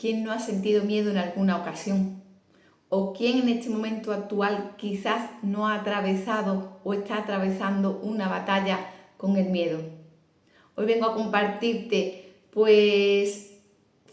¿Quién no ha sentido miedo en alguna ocasión? ¿O quién en este momento actual quizás no ha atravesado o está atravesando una batalla con el miedo? Hoy vengo a compartirte pues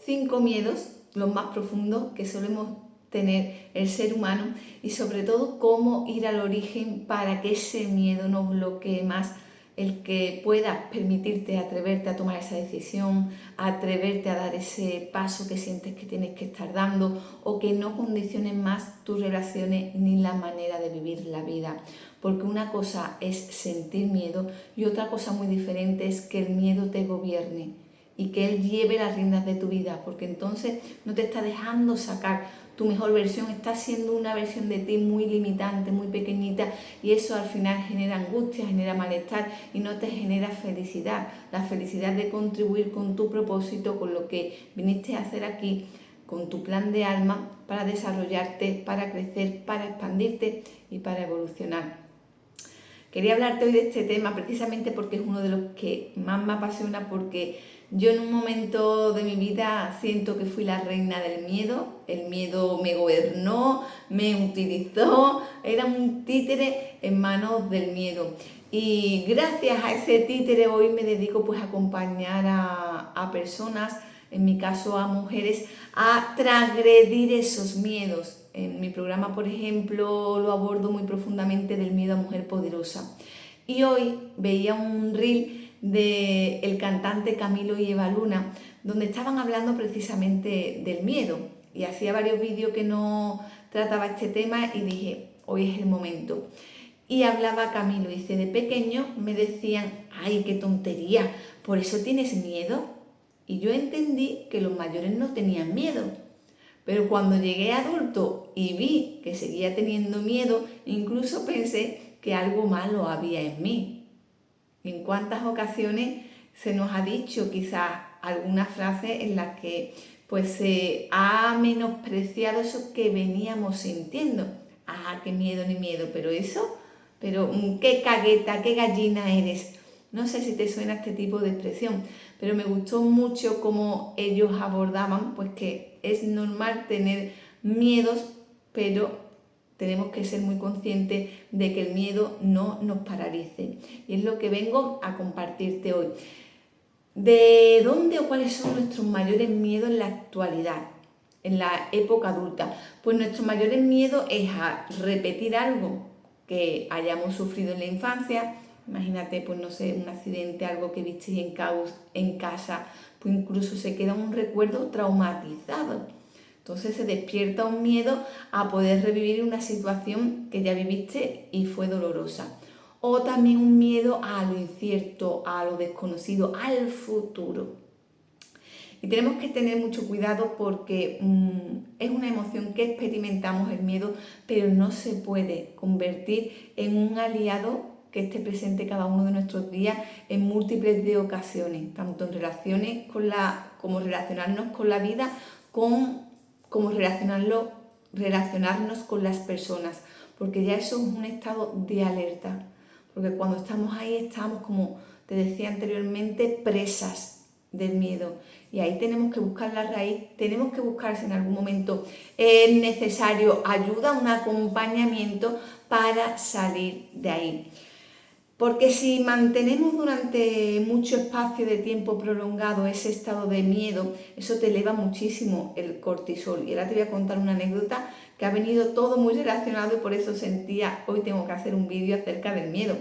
5 miedos, los más profundos que solemos tener el ser humano, y sobre todo cómo ir al origen para que ese miedo no bloquee más el que puedas permitirte atreverte a tomar esa decisión, atreverte a dar ese paso que sientes que tienes que estar dando, o que no condicionen más tus relaciones ni la manera de vivir la vida. Porque una cosa es sentir miedo y otra cosa muy diferente es que el miedo te gobierne y que él lleve las riendas de tu vida, porque entonces no te está dejando sacar tu mejor versión, está siendo una versión de ti muy limitante, muy pequeñita, y eso al final genera angustia, genera malestar y no te genera felicidad, la felicidad de contribuir con tu propósito, con lo que viniste a hacer aquí, con tu plan de alma para desarrollarte, para crecer, para expandirte y para evolucionar. Quería hablarte hoy de este tema precisamente porque es uno de los que más me apasiona, porque yo en un momento de mi vida siento que fui la reina del miedo, el miedo me gobernó, me utilizó, era un títere en manos del miedo. Y gracias a ese títere hoy me dedico pues a acompañar a personas, en mi caso a mujeres, a transgredir esos miedos. En mi programa, por ejemplo, lo abordo muy profundamente del miedo a mujer poderosa. Y hoy veía un reel del cantante Camilo y Eva Luna, donde estaban hablando precisamente del miedo. Y hacía varios vídeos que no trataba este tema y dije, hoy es el momento. Y hablaba Camilo, dice, de pequeño me decían, ay, qué tontería, ¿por eso tienes miedo? Y yo entendí que los mayores no tenían miedo. Pero cuando llegué adulto y vi que seguía teniendo miedo, incluso pensé que algo malo había en mí. ¿En cuántas ocasiones se nos ha dicho quizás alguna frase en la que pues se ha menospreciado eso que veníamos sintiendo? Ah, qué miedo ni miedo, pero eso, pero qué cagueta, qué gallina eres. No sé si te suena este tipo de expresión, pero me gustó mucho cómo ellos abordaban pues que es normal tener miedos, pero tenemos que ser muy conscientes de que el miedo no nos paralice. Y es lo que vengo a compartirte hoy. ¿De dónde o cuáles son nuestros mayores miedos en la actualidad, en la época adulta? Pues nuestro mayor miedo es a repetir algo que hayamos sufrido en la infancia. Imagínate, pues no sé, un accidente, algo que visteis en casa, pues incluso se queda un recuerdo traumatizado. Entonces se despierta un miedo a poder revivir una situación que ya viviste y fue dolorosa. O también un miedo a lo incierto, a lo desconocido, al futuro. Y tenemos que tener mucho cuidado porque es una emoción que experimentamos, el miedo, pero no se puede convertir en un aliado que esté presente cada uno de nuestros días en múltiples de ocasiones, tanto en relaciones como relacionarnos con la vida, como relacionarnos con las personas, porque ya eso es un estado de alerta, porque cuando estamos ahí estamos, como te decía anteriormente, presas del miedo, y ahí tenemos que buscar la raíz, tenemos que buscar si en algún momento es necesario ayuda, un acompañamiento para salir de ahí. Porque si mantenemos durante mucho espacio de tiempo prolongado ese estado de miedo, eso te eleva muchísimo el cortisol. Y ahora te voy a contar una anécdota que ha venido todo muy relacionado y por eso sentía, hoy tengo que hacer un vídeo acerca del miedo.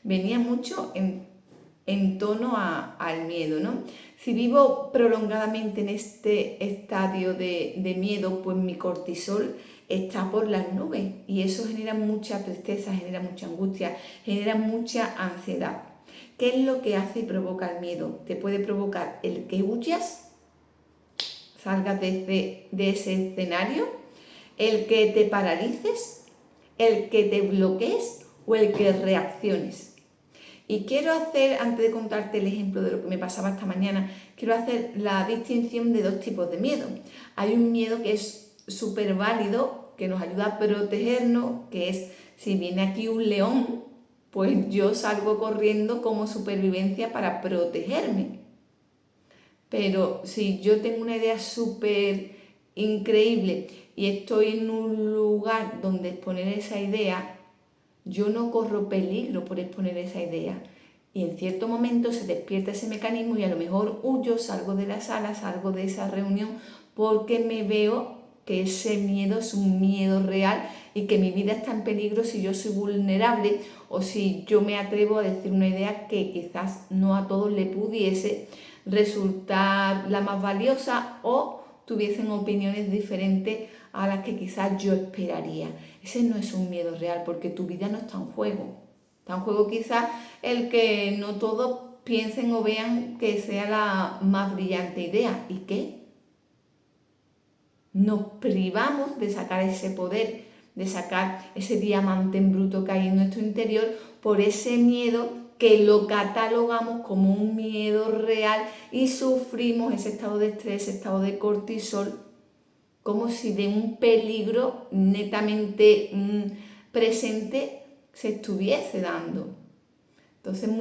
Venía mucho en tono al miedo, ¿no? Si vivo prolongadamente en este estadio de miedo, pues mi cortisol está por las nubes y eso genera mucha tristeza, genera mucha angustia, genera mucha ansiedad. ¿Qué es lo que hace y provoca el miedo? Te puede provocar el que huyas, salgas de ese escenario, el que te paralices, el que te bloquees o el que reacciones. Y quiero hacer, antes de contarte el ejemplo de lo que me pasaba esta mañana, quiero hacer la distinción de dos tipos de miedo. Hay un miedo que es súper válido, que nos ayuda a protegernos, que es si viene aquí un león, pues yo salgo corriendo como supervivencia para protegerme. Pero si yo tengo una idea súper increíble y estoy en un lugar donde exponer esa idea, yo no corro peligro por exponer esa idea. Y en cierto momento se despierta ese mecanismo y a lo mejor huyo, salgo de la sala, salgo de esa reunión porque me veo que ese miedo es un miedo real y que mi vida está en peligro si yo soy vulnerable o si yo me atrevo a decir una idea que quizás no a todos le pudiese resultar la más valiosa o tuviesen opiniones diferentes a las que quizás yo esperaría. Ese no es un miedo real porque tu vida no está en juego. Está en juego quizás el que no todos piensen o vean que sea la más brillante idea. ¿Y qué? Nos privamos de sacar ese poder, de sacar ese diamante en bruto que hay en nuestro interior por ese miedo que lo catalogamos como un miedo real y sufrimos ese estado de estrés, ese estado de cortisol, como si de un peligro netamente presente se estuviese dando. Entonces es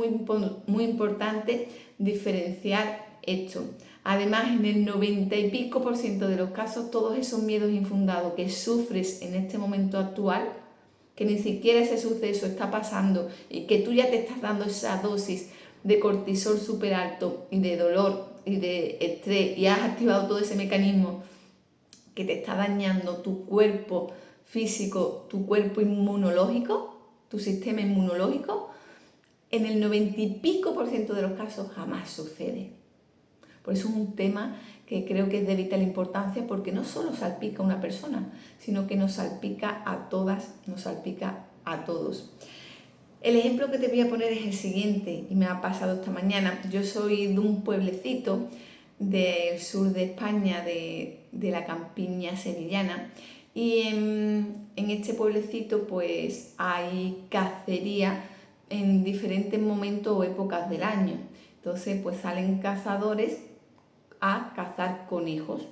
muy importante diferenciar esto. Además, en el 90 y pico por ciento de los casos, todos esos miedos infundados que sufres en este momento actual, que ni siquiera ese suceso está pasando y que tú ya te estás dando esa dosis de cortisol súper alto y de dolor y de estrés y has activado todo ese mecanismo que te está dañando tu cuerpo físico, tu cuerpo inmunológico, tu sistema inmunológico, en el 90 y pico por ciento de los casos jamás sucede. Por eso es un tema que creo que es de vital importancia porque no solo salpica a una persona, sino que nos salpica a todas, nos salpica a todos. El ejemplo que te voy a poner es el siguiente y me ha pasado esta mañana. Yo soy de un pueblecito del sur de España, de la campiña sevillana, y en este pueblecito pues hay cacería en diferentes momentos o épocas del año. Entonces pues salen cazadores a cazar conejos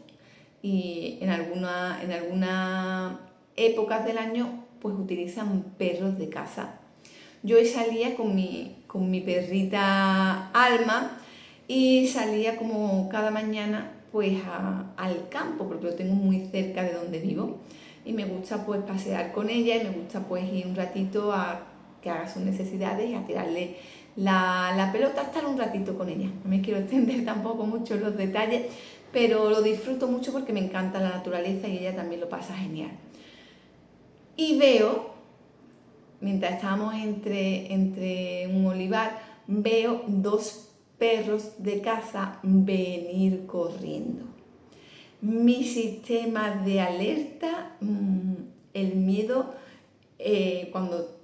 y en algunas épocas del año pues utilizan perros de caza. Yo salía con mi perrita Alma y salía como cada mañana pues al campo porque lo tengo muy cerca de donde vivo y me gusta pues pasear con ella y me gusta pues ir un ratito a que haga sus necesidades y a tirarle la pelota, estar un ratito con ella. No me quiero extender tampoco mucho en los detalles, pero lo disfruto mucho porque me encanta la naturaleza y ella también lo pasa genial. Y veo, mientras estábamos entre un olivar, veo dos perros de caza venir corriendo. Mi sistema de alerta, el miedo, cuando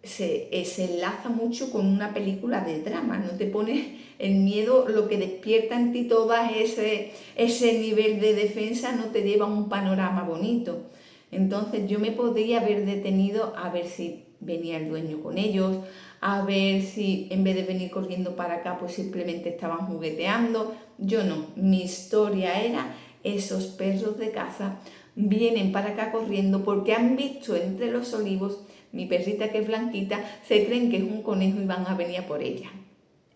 se enlaza mucho con una película de drama, no te pones el miedo, lo que despierta en ti todo ese nivel de defensa no te lleva a un panorama bonito. Entonces yo me podría haber detenido a ver si venía el dueño con ellos, a ver si en vez de venir corriendo para acá pues simplemente estaban jugueteando. Yo no, mi historia era esos perros de caza vienen para acá corriendo porque han visto entre los olivos mi perrita que es blanquita, se creen que es un conejo y van a venir a por ella.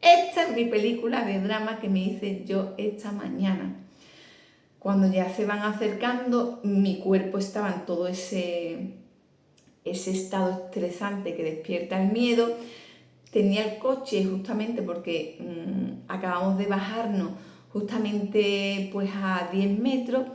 Esta es mi película de drama que me hice yo esta mañana. Cuando ya se van acercando, mi cuerpo estaba en todo ese estado estresante que despierta el miedo. Tenía el coche justamente porque acabamos de bajarnos justamente pues a 10 metros.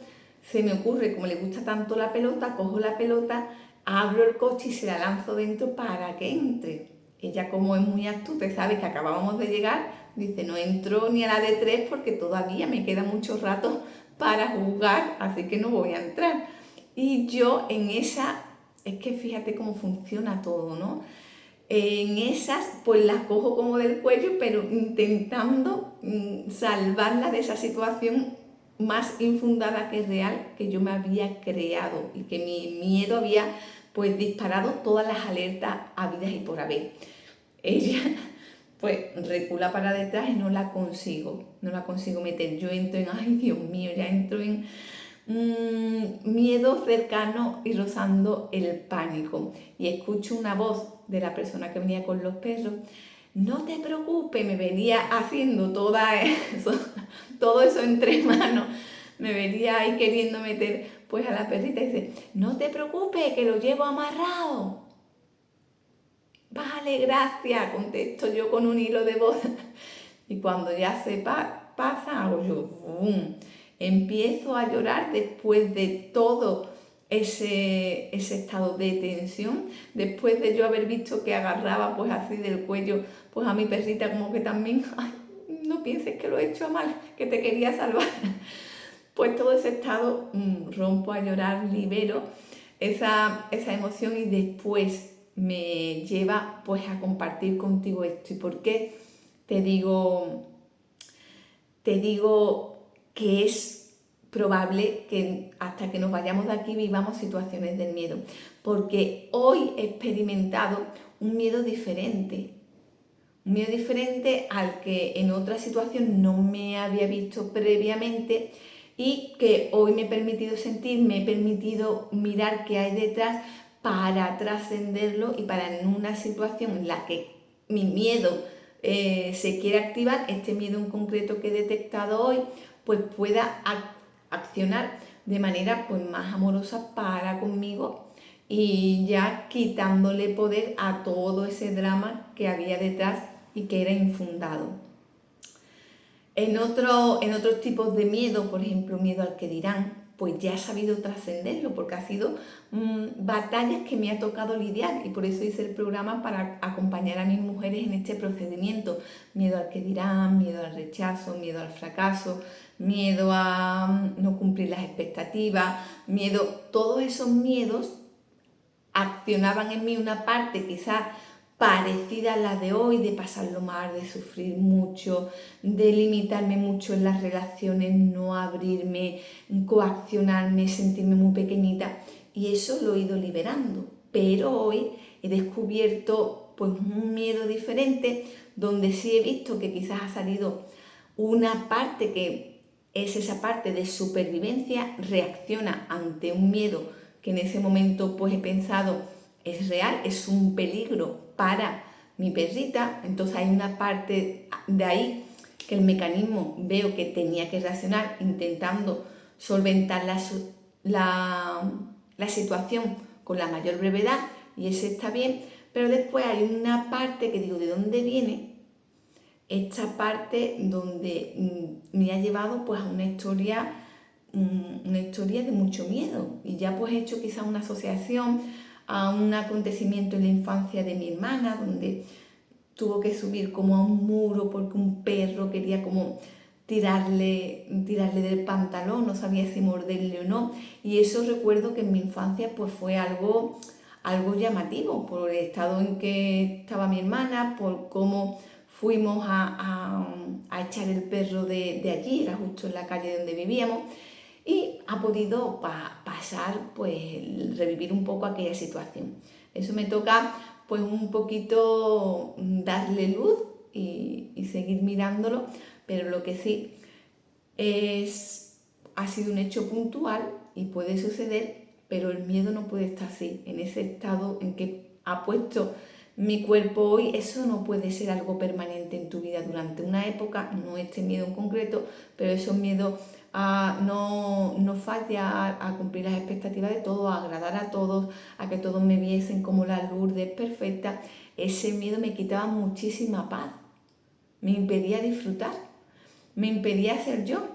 Se me ocurre, como le gusta tanto la pelota, cojo la pelota, abro el coche y se la lanzo dentro para que entre. Ella, como es muy astuta y sabe que acabábamos de llegar, dice, no entro ni a la de 3 porque todavía me queda mucho rato para jugar, así que no voy a entrar. Y yo en esa, es que fíjate cómo funciona todo, ¿no? En esas, pues las cojo como del cuello, pero intentando salvarla de esa situación más infundada que real que yo me había creado y que mi miedo había pues disparado todas las alertas habidas y por haber. Ella pues recula para detrás y no la consigo meter. Yo entro en, ay Dios mío, ya entro en miedo cercano y rozando el pánico. Y escucho una voz de la persona que venía con los perros no te preocupes, me venía haciendo todo eso entre manos, me venía ahí queriendo meter pues a la perrita y dice, no te preocupes, que lo llevo amarrado. Vale, gracias, contesto yo con un hilo de voz. Y cuando ya se pasa, hago yo, ¡bum! Empiezo a llorar después de todo ese estado de tensión, después de yo haber visto que agarraba pues así del cuello pues a mi perrita como que también, ay, no pienses que lo he hecho mal, que te quería salvar. Pues todo ese estado, rompo a llorar, libero esa emoción y después me lleva pues a compartir contigo esto. ¿Y por qué te digo que es probable que hasta que nos vayamos de aquí vivamos situaciones del miedo? Porque hoy he experimentado un miedo diferente. Un miedo diferente al que en otra situación no me había visto previamente y que hoy me he permitido sentir, me he permitido mirar qué hay detrás para trascenderlo y para en una situación en la que mi miedo se quiere activar, este miedo en concreto que he detectado hoy, pues pueda accionar de manera pues más amorosa para conmigo y ya quitándole poder a todo ese drama que había detrás y que era infundado. En otros tipos de miedo, por ejemplo, miedo al que dirán, pues ya he sabido trascenderlo porque ha sido batallas que me ha tocado lidiar y por eso hice el programa para acompañar a mis mujeres en este procedimiento. Miedo al que dirán, miedo al rechazo, miedo al fracaso, miedo a no cumplir las expectativas, todos esos miedos accionaban en mí una parte quizás parecida a la de hoy, de pasarlo mal, de sufrir mucho, de limitarme mucho en las relaciones, no abrirme, coaccionarme, sentirme muy pequeñita. Y eso lo he ido liberando. Pero hoy he descubierto pues un miedo diferente, donde sí he visto que quizás ha salido una parte que es esa parte de supervivencia, reacciona ante un miedo que en ese momento pues he pensado es real, es un peligro para mi perrita, entonces hay una parte de ahí que el mecanismo veo que tenía que reaccionar intentando solventar la situación con la mayor brevedad y ese está bien, pero después hay una parte que digo, ¿de dónde viene? Esta parte donde me ha llevado pues a una historia de mucho miedo y ya pues he hecho quizás una asociación a un acontecimiento en la infancia de mi hermana donde tuvo que subir como a un muro porque un perro quería como tirarle del pantalón, no sabía si morderle o no y eso recuerdo que en mi infancia pues fue algo llamativo por el estado en que estaba mi hermana, por cómo fuimos a echar el perro de allí, era justo en la calle donde vivíamos y ha podido pasar, pues revivir un poco aquella situación. Eso me toca pues un poquito darle luz y seguir mirándolo, pero lo que sí ha sido un hecho puntual y puede suceder, pero el miedo no puede estar así, en ese estado en que ha puesto mi cuerpo hoy, eso no puede ser algo permanente en tu vida durante una época, no este miedo en concreto, pero esos miedos no falla a cumplir las expectativas de todos, a agradar a todos, a que todos me viesen como la Lourdes perfecta. Ese miedo me quitaba muchísima paz, me impedía disfrutar, me impedía ser yo,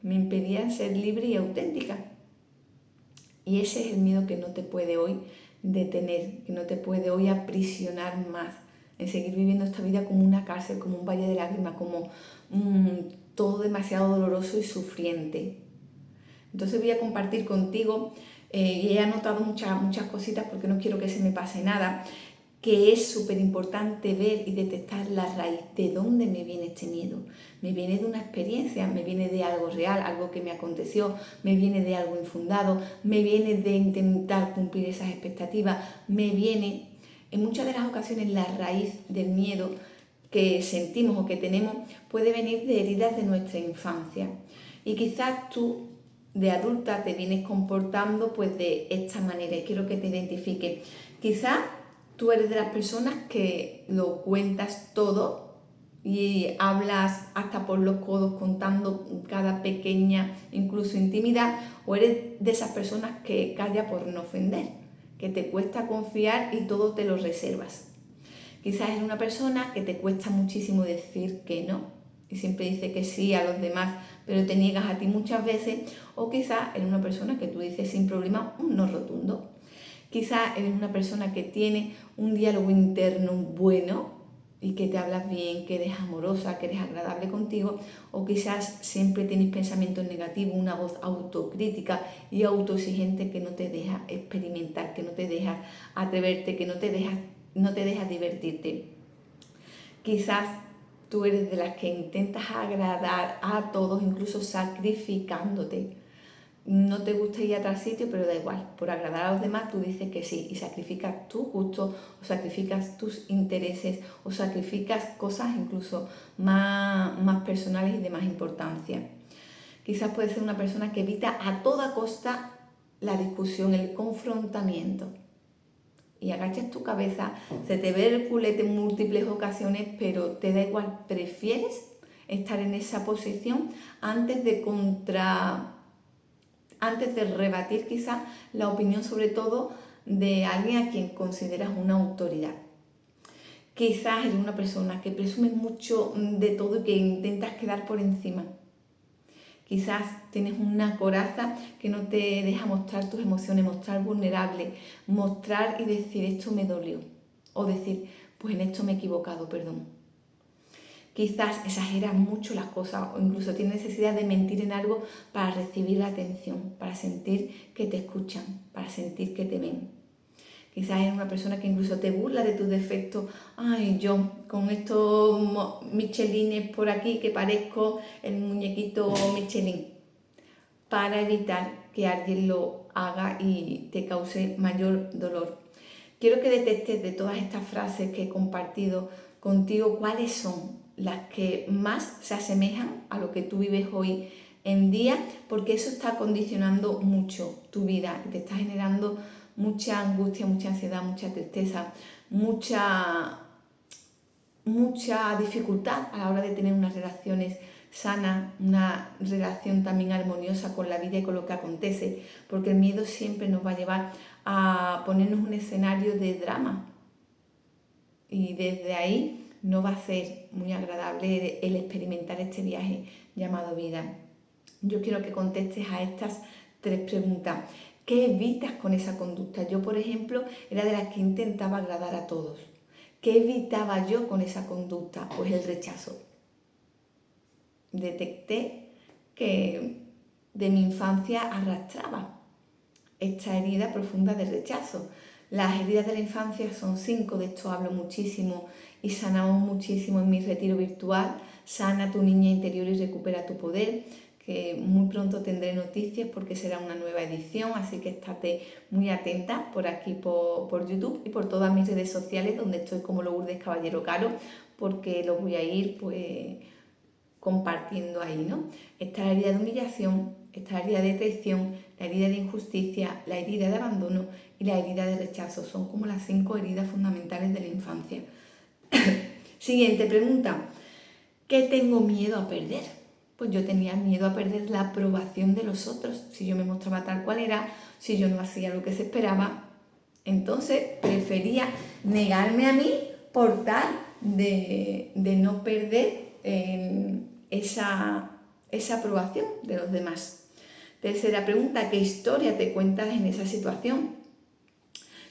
me impedía ser libre y auténtica. Y ese es el miedo que no te puede hoy detener, que no te puede hoy aprisionar más, en seguir viviendo esta vida como una cárcel, como un valle de lágrimas, como todo demasiado doloroso y sufriente. Entonces voy a compartir contigo, y he anotado muchas cositas porque no quiero que se me pase nada, que es súper importante ver y detectar la raíz de dónde me viene este miedo. Me viene de una experiencia, me viene de algo real, algo que me aconteció, me viene de algo infundado, me viene de intentar cumplir esas expectativas, me viene, en muchas de las ocasiones, la raíz del miedo que sentimos o que tenemos puede venir de heridas de nuestra infancia. Y quizás tú de adulta te vienes comportando pues de esta manera y quiero que te identifiques. Quizás tú eres de las personas que lo cuentas todo y hablas hasta por los codos contando cada pequeña, incluso intimidad, o eres de esas personas que calla por no ofender, que te cuesta confiar y todo te lo reservas. Quizás eres una persona que te cuesta muchísimo decir que no y siempre dice que sí a los demás, pero te niegas a ti muchas veces, o quizás eres una persona que tú dices sin problema un no rotundo. Quizás eres una persona que tiene un diálogo interno bueno y que te hablas bien, que eres amorosa, que eres agradable contigo, o quizás siempre tienes pensamientos negativos, una voz autocrítica y autoexigente que no te deja experimentar, que no te deja atreverte, que no te deja divertirte. Quizás tú eres de las que intentas agradar a todos, incluso sacrificándote. No te gusta ir a tal sitio, pero da igual. Por agradar a los demás tú dices que sí y sacrificas tus gustos o sacrificas tus intereses o sacrificas cosas incluso más personales y de más importancia. Quizás puedes ser una persona que evita a toda costa la discusión, el confrontamiento. Y agachas tu cabeza, se te ve el culete en múltiples ocasiones, pero te da igual, prefieres estar en esa posición antes de rebatir quizás la opinión sobre todo de alguien a quien consideras una autoridad. Quizás eres una persona que presume mucho de todo y que intentas quedar por encima. Quizás tienes una coraza que no te deja mostrar tus emociones, mostrar vulnerable, mostrar y decir esto me dolió. O decir, pues en esto me he equivocado, perdón. Quizás exageras mucho las cosas o incluso tienes necesidad de mentir en algo para recibir la atención, para sentir que te escuchan, para sentir que te ven. Quizás eres una persona que incluso te burla de tus defectos. Ay, yo con estos michelines por aquí que parezco el muñequito Michelin. Para evitar que alguien lo haga y te cause mayor dolor. Quiero que detectes de todas estas frases que he compartido contigo cuáles son las que más se asemejan a lo que tú vives hoy en día, porque eso está condicionando mucho tu vida y te está generando mucha angustia, mucha ansiedad, mucha tristeza, mucha dificultad a la hora de tener unas relaciones sanas, una relación también armoniosa con la vida y con lo que acontece, porque el miedo siempre nos va a llevar a ponernos un escenario de drama y desde ahí no va a ser muy agradable el experimentar este viaje llamado vida. Yo quiero que contestes a estas 3 preguntas. ¿Qué evitas con esa conducta? Yo, por ejemplo, era de las que intentaba agradar a todos. ¿Qué evitaba yo con esa conducta? Pues el rechazo. Detecté que de mi infancia arrastraba esta herida profunda de rechazo. Las heridas de la infancia son 5, de esto hablo muchísimo y sanamos muchísimo en mi retiro virtual. Sana tu niña interior y recupera tu poder, que muy pronto tendré noticias porque será una nueva edición, así que estate muy atenta por aquí por YouTube y por todas mis redes sociales donde estoy como Lourdes Caballero Caro, porque lo voy a ir pues compartiendo ahí, ¿no? Esta herida de humillación, esta herida de traición, la herida de injusticia, la herida de abandono y la herida de rechazo. Son como las 5 heridas fundamentales de la infancia. Siguiente pregunta. ¿Qué tengo miedo a perder? Pues yo tenía miedo a perder la aprobación de los otros. Si yo me mostraba tal cual era, si yo no hacía lo que se esperaba, entonces prefería negarme a mí por tal de no perder esa aprobación de los demás. Tercera pregunta, ¿qué historia te cuentas en esa situación?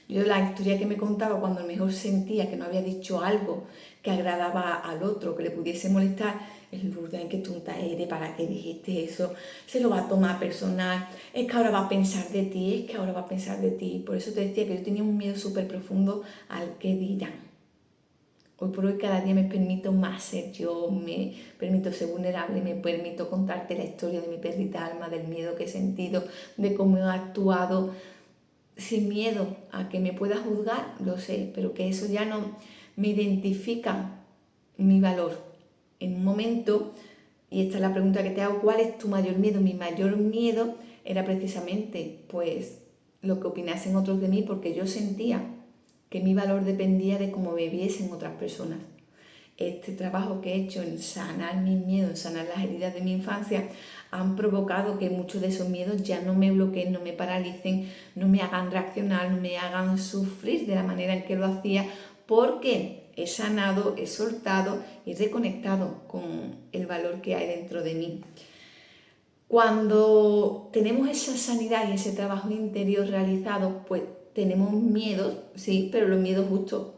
Yo la historia que me contaba cuando a lo mejor sentía que no había dicho algo que agradaba al otro, que le pudiese molestar, es Lourdes, qué tonta eres, ¿para qué dijiste eso? Se lo va a tomar personal, es que ahora va a pensar de ti, es que ahora va a pensar de ti. Por eso te decía que yo tenía un miedo súper profundo al que dirán. Hoy por hoy cada día me permito más ser yo, me permito ser vulnerable, me permito contarte la historia de mi perrita Alma, del miedo que he sentido, de cómo he actuado, sin miedo a que me pueda juzgar, lo sé, pero que eso ya no me identifica mi valor. En un momento, y esta es la pregunta que te hago, ¿cuál es tu mayor miedo? Mi mayor miedo era precisamente pues lo que opinasen otros de mí, porque yo sentía que mi valor dependía de cómo me viesen otras personas. Este trabajo que he hecho en sanar mis miedos, en sanar las heridas de mi infancia, han provocado que muchos de esos miedos ya no me bloqueen, no me paralicen, no me hagan reaccionar, no me hagan sufrir de la manera en que lo hacía, porque he sanado, he soltado y reconectado con el valor que hay dentro de mí. Cuando tenemos esa sanidad y ese trabajo interior realizado, pues tenemos miedos, sí, pero los miedos justos,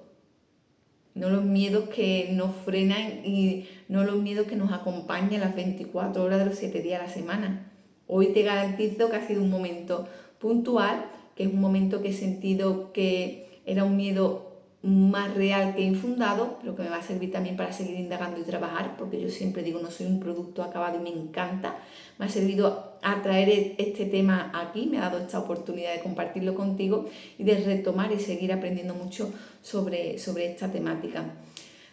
no los miedos que nos frenan y no los miedos que nos acompañan las 24 horas de los 7 días a la semana. Hoy te garantizo que ha sido un momento puntual, que es un momento que he sentido que era un miedo más real que infundado, pero que me va a servir también para seguir indagando y trabajar, porque yo siempre digo, no soy un producto acabado y me encanta. Me ha servido a traer este tema aquí, me ha dado esta oportunidad de compartirlo contigo y de retomar y seguir aprendiendo mucho sobre esta temática.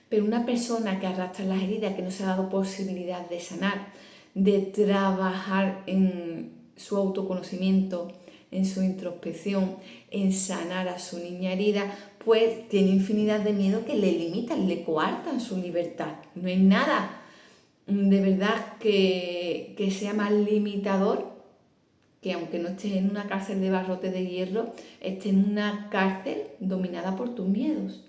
Pero una persona que arrastra las heridas, que no se ha dado posibilidad de sanar, de trabajar en su autoconocimiento, en su introspección, en sanar a su niña herida, pues tiene infinidad de miedos que le limitan, le coartan su libertad. No hay nada de verdad que sea más limitador que, aunque no estés en una cárcel de barrotes de hierro, estés en una cárcel dominada por tus miedos.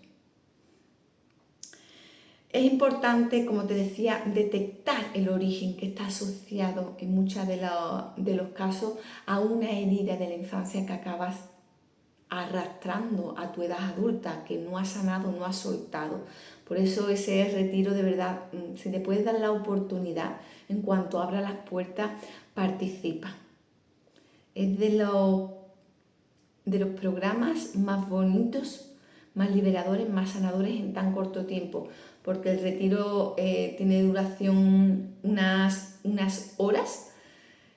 Es importante, como te decía, detectar el origen que está asociado en muchos de los casos a una herida de la infancia que acabas arrastrando a tu edad adulta, que no has sanado, no has soltado. Por eso ese retiro, de verdad, si te puedes dar la oportunidad, en cuanto abra las puertas, participa. Es de los programas más bonitos, más liberadores, más sanadores en tan corto tiempo, porque el retiro tiene duración unas horas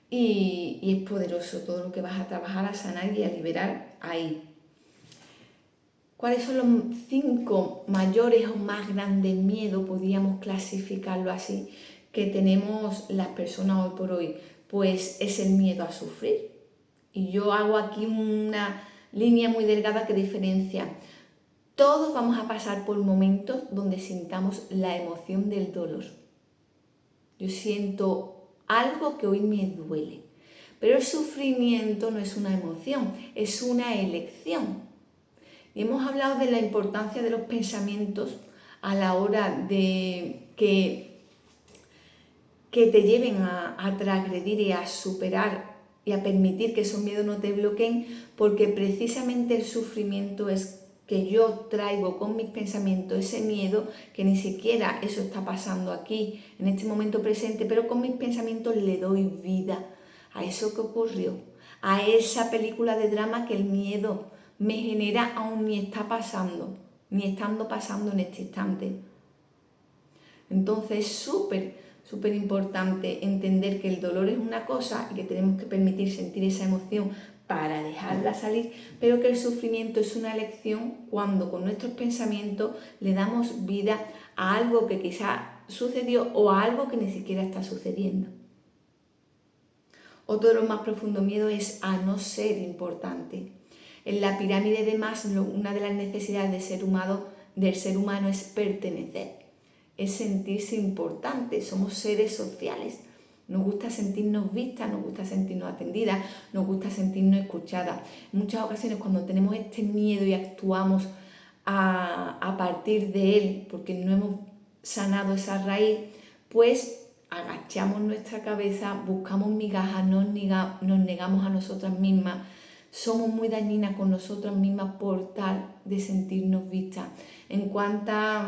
y es poderoso todo lo que vas a trabajar, a sanar y a liberar ahí. ¿Cuáles son los 5 mayores o más grandes miedos, podríamos clasificarlo así, que tenemos las personas hoy por hoy? Pues es el miedo a sufrir. Y yo hago aquí una línea muy delgada que diferencia. Todos vamos a pasar por momentos donde sintamos la emoción del dolor. Yo siento algo que hoy me duele, pero el sufrimiento no es una emoción, es una elección. Y hemos hablado de la importancia de los pensamientos a la hora de que te lleven a transgredir y a superar y a permitir que esos miedos no te bloqueen, porque precisamente el sufrimiento es que yo traigo con mis pensamientos ese miedo, que ni siquiera eso está pasando aquí, en este momento presente, pero con mis pensamientos le doy vida a eso que ocurrió, a esa película de drama que el miedo me genera aún ni está pasando, ni estando pasando en este instante. Entonces es súper importante entender que el dolor es una cosa y que tenemos que permitir sentir esa emoción para dejarla salir, pero que el sufrimiento es una elección cuando con nuestros pensamientos le damos vida a algo que quizá sucedió o a algo que ni siquiera está sucediendo. Otro de los más profundos miedos es a no ser importante. En la pirámide de Maslow, una de las necesidades del ser humano es pertenecer, es sentirse importante. Somos seres sociales. Nos gusta sentirnos vistas, nos gusta sentirnos atendidas, nos gusta sentirnos escuchadas. En muchas ocasiones, cuando tenemos este miedo y actuamos a partir de él, porque no hemos sanado esa raíz, pues agachamos nuestra cabeza, buscamos migajas, nos negamos a nosotras mismas, somos muy dañinas con nosotras mismas por tal de sentirnos vistas. En cuántas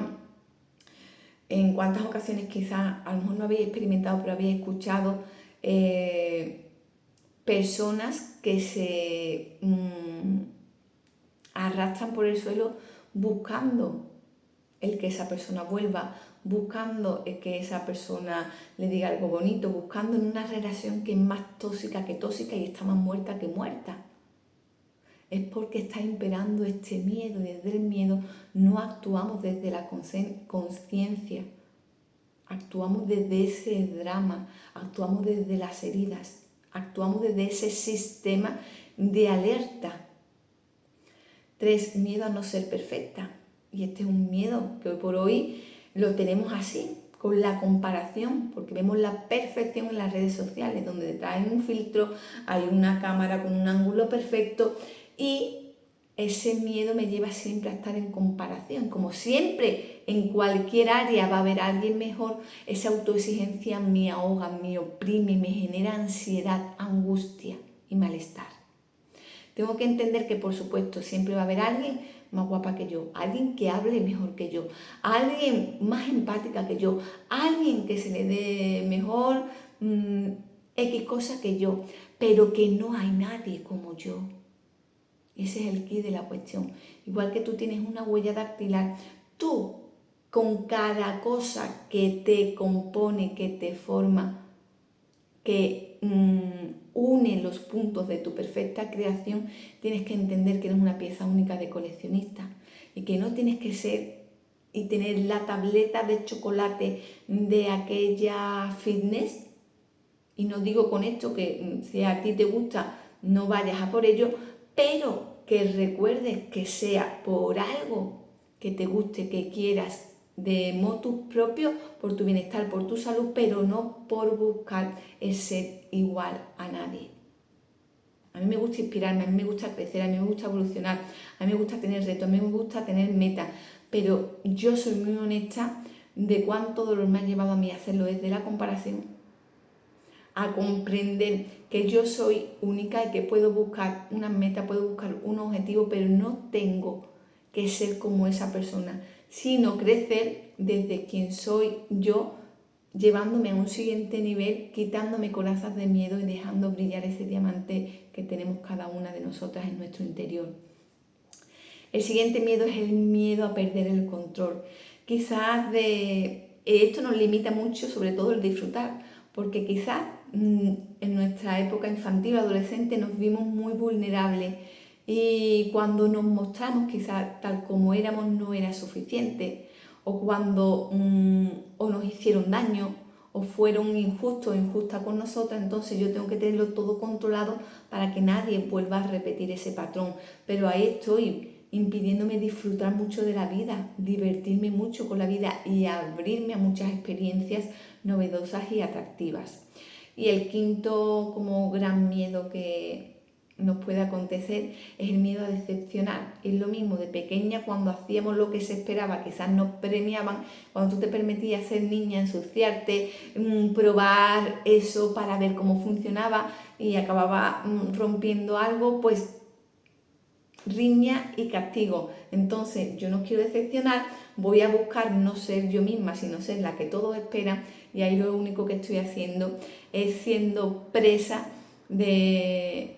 ocasiones quizás, a lo mejor no habéis experimentado, pero habéis escuchado personas que se arrastran por el suelo buscando el que esa persona vuelva, buscando el que esa persona le diga algo bonito, buscando en una relación que es más tóxica que tóxica y está más muerta que muerta. Es porque está imperando este miedo, y desde el miedo no actuamos desde la conciencia, actuamos desde ese drama, actuamos desde las heridas, actuamos desde ese sistema de alerta. 3, miedo a no ser perfecta. Y este es un miedo que hoy por hoy lo tenemos así, con la comparación, porque vemos la perfección en las redes sociales, donde detrás hay un filtro, hay una cámara con un ángulo perfecto y ese miedo me lleva siempre a estar en comparación. Como siempre, en cualquier área va a haber alguien mejor, esa autoexigencia me ahoga, me oprime, me genera ansiedad, angustia y malestar. Tengo que entender que, por supuesto, siempre va a haber alguien más guapa que yo, alguien que hable mejor que yo, alguien más empática que yo, alguien que se le dé mejor X cosa que yo, pero que no hay nadie como yo. Ese es el quid de la cuestión. Igual que tú tienes una huella dactilar, tú con cada cosa que te compone, que te forma, que une los puntos de tu perfecta creación, tienes que entender que eres una pieza única de coleccionista y que no tienes que ser y tener la tableta de chocolate de aquella fitness. Y no digo con esto que si a ti te gusta no vayas a por ello, pero que recuerdes que sea por algo que te guste, que quieras, de motus propio, por tu bienestar, por tu salud, pero no por buscar el ser igual a nadie. A mí me gusta inspirarme, a mí me gusta crecer, a mí me gusta evolucionar, a mí me gusta tener retos, a mí me gusta tener metas, pero yo soy muy honesta de cuánto dolor me ha llevado a mí a hacerlo desde la comparación, a comprender que yo soy única y que puedo buscar una meta, puedo buscar un objetivo, pero no tengo que ser como esa persona, sino crecer desde quien soy yo, llevándome a un siguiente nivel, quitándome corazas de miedo y dejando brillar ese diamante que tenemos cada una de nosotras en nuestro interior. El siguiente miedo es el miedo a perder el control. Quizás esto nos limita mucho, sobre todo el disfrutar, porque quizás en nuestra época infantil o adolescente nos vimos muy vulnerables y cuando nos mostramos quizás tal como éramos no era suficiente, o cuando o nos hicieron daño o fueron injustos o injustas con nosotras, entonces yo tengo que tenerlo todo controlado para que nadie vuelva a repetir ese patrón. Pero ahí estoy, impidiéndome disfrutar mucho de la vida, divertirme mucho con la vida y abrirme a muchas experiencias novedosas y atractivas. Y el quinto como gran miedo que nos puede acontecer es el miedo a decepcionar. Es lo mismo de pequeña, cuando hacíamos lo que se esperaba, quizás nos premiaban, cuando tú te permitías ser niña, ensuciarte, probar eso para ver cómo funcionaba y acababa rompiendo algo, pues riña y castigo. Entonces yo no quiero decepcionar, voy a buscar no ser yo misma, sino ser la que todos esperan, y ahí lo único que estoy haciendo es siendo presa de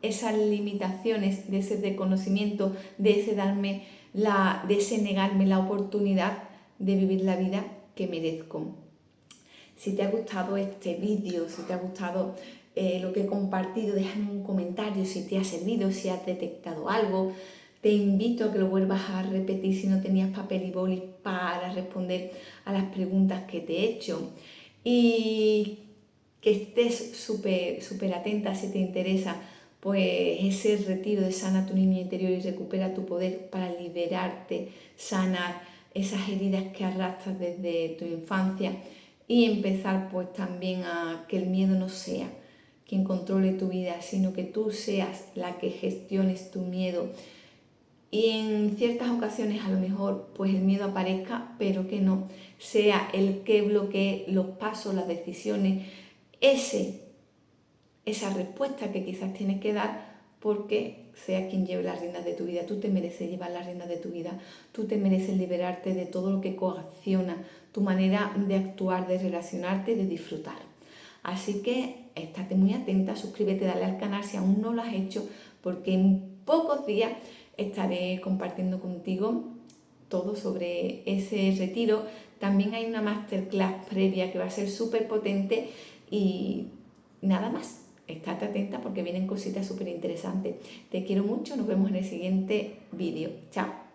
esas limitaciones, de ese desconocimiento, de ese negarme la oportunidad de vivir la vida que merezco. Si te ha gustado este vídeo, si te ha gustado lo que he compartido, déjame un comentario si te ha servido, si has detectado algo. Te invito a que lo vuelvas a repetir si no tenías papel y boli para responder a las preguntas que te he hecho. Y que estés súper atenta si te interesa pues ese retiro de Sana tu niño interior y recupera tu poder para liberarte, sanar esas heridas que arrastras desde tu infancia y empezar pues también a que el miedo no sea quien controle tu vida, sino que tú seas la que gestiones tu miedo. Y en ciertas ocasiones a lo mejor pues el miedo aparezca, pero que no sea el que bloquee los pasos, las decisiones, esa respuesta que quizás tienes que dar, porque sea quien lleve las riendas de tu vida. Tú te mereces llevar las riendas de tu vida, tú te mereces liberarte de todo lo que coacciona tu manera de actuar, de relacionarte, de disfrutar. Así que estate muy atenta, suscríbete, dale al canal si aún no lo has hecho, porque en pocos días estaré compartiendo contigo todo sobre ese retiro. También hay una masterclass previa que va a ser súper potente y nada más. Estate atenta porque vienen cositas súper interesantes. Te quiero mucho, nos vemos en el siguiente vídeo. Chao.